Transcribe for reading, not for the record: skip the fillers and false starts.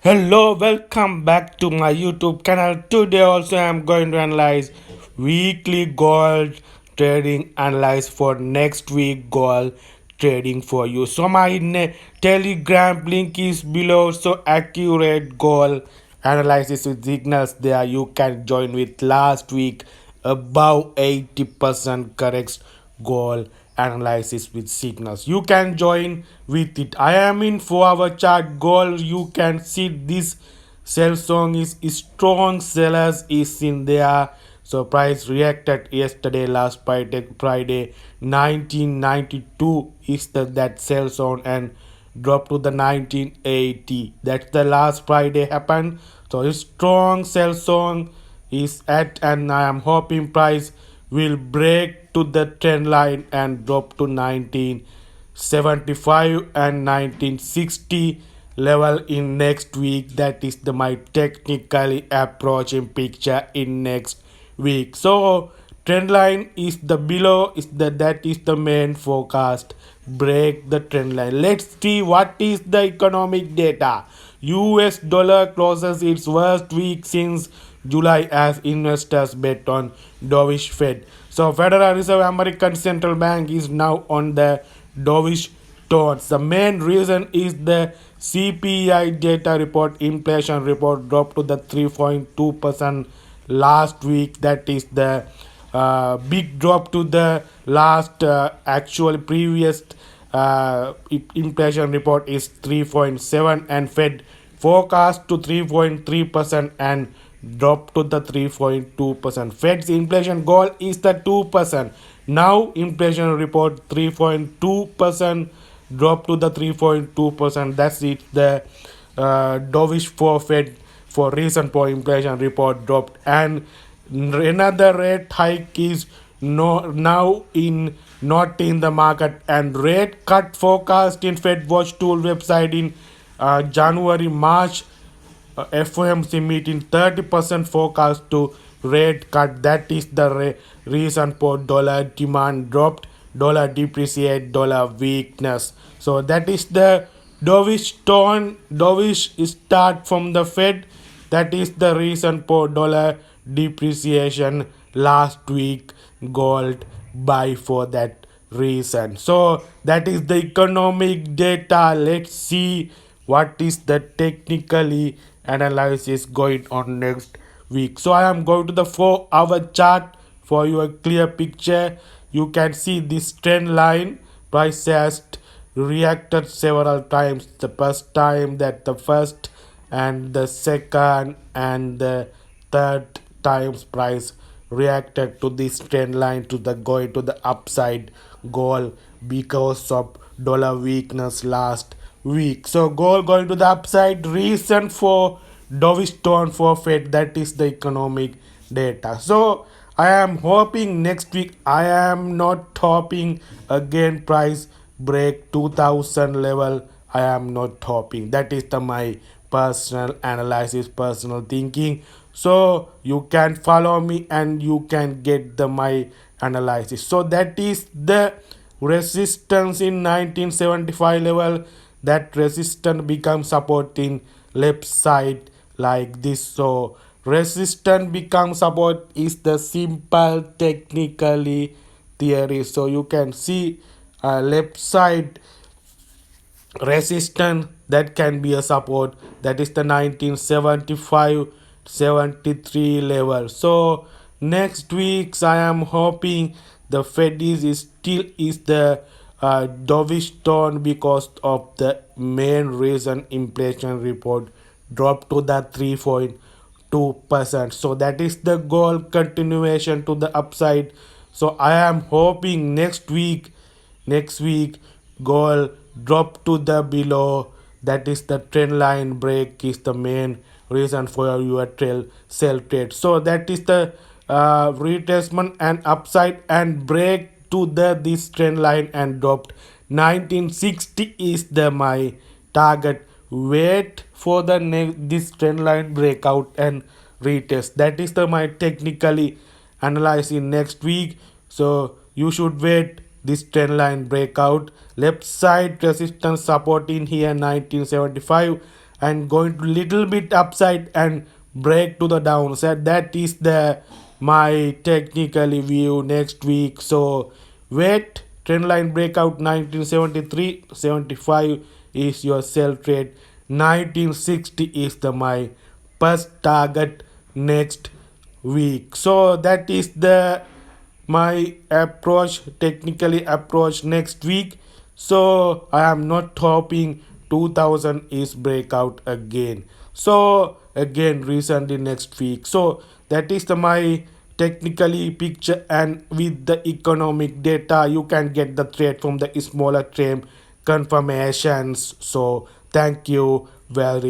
Hello, welcome back to my YouTube channel. Today also I am going to analyze weekly gold trading analyze for next week gold trading for you. So my telegram link is below. So accurate gold analysis with signals there. You can join with last week above 80% correct goal analysis with signals. You can join with it. I am in 4 hour chart goal. You can see this sell song is strong sellers is in there. So price reacted yesterday last Friday 1992 is that sell zone and dropped to the 1980. That's the last Friday happened. So a strong sell zone is at, and I am hoping price will break to the trend line and drop to 1975 and 1960 level in next week. That is the my technically approaching picture in next week. So trend line is the below is the that is the main forecast. Break the trend line. Let's see what is the economic data. US dollar closes its worst week since July as investors bet on dovish Fed. So Federal Reserve American Central Bank is now on the dovish tones. The main reason is the CPI data report, inflation report dropped to the 3.2% last week. That is the big drop to the last actual previous inflation report is 3.7 and Fed forecast to 3.3% and drop to the 3.2%. Fed's inflation goal is the 2%. Now inflation report 3.2% drop to the 3.2%. That's it. The dovish for Fed for reason for inflation report dropped, and another rate hike is now in not in the market, and rate cut forecast in Fed Watch Tool website in January March FOMC meeting 30% forecast to rate cut. That is the reason for dollar demand dropped, dollar depreciate, dollar weakness. So that is the dovish tone, dovish start from the Fed. That is the reason for dollar depreciation last week. Gold buy for that reason. So that is the economic data. Let's see what is the technically analysis going on next week. So I am going to the 4 hour chart for your clear picture. You can see this trend line. Price has reacted several times. The first time, that the first and the second and the third times price reacted to this trend line to the going to the upside goal because of dollar weakness last week. So gold going to the upside. Reason for dovish tone for Fed, that is the economic data. So I am hoping next week, I am not hoping again price break 2000 level. I am not hoping. That is the my personal analysis, personal thinking. So you can follow me and you can get the my analysis. So that is the resistance in 1975 level. That resistance becomes support in left side like this. So resistance becomes support is the simple technically theory. So you can see left side resistance that can be a support, that is the 1975-73 level. So next weeks I am hoping the Fed is still is the dovish tone because of the main reason inflation report dropped to the 3.2%. So that is the goal continuation to the upside. So I am hoping next week goal drop to the below. That is the trend line break is the main reason for your trail sell trade. So that is the retracement and upside and break to the this trend line and dropped 1960 is the my target. Wait for the next this trend line breakout and retest. That is the my technically analyzing next week. So you should wait this trend line breakout. Left side resistance support in here 1975 and going to little bit upside and break to the downside. That is the my technically view next week. So wait, trend line breakout 1973 75 is your sell trade, 1960 is the my first target next week. So that is the my approach, technically approach next week. So I am not hoping 2000 is breakout again. So again recently next week. So that is the my technically picture, and with the economic data you can get the trade from the smaller trade confirmations. So thank you very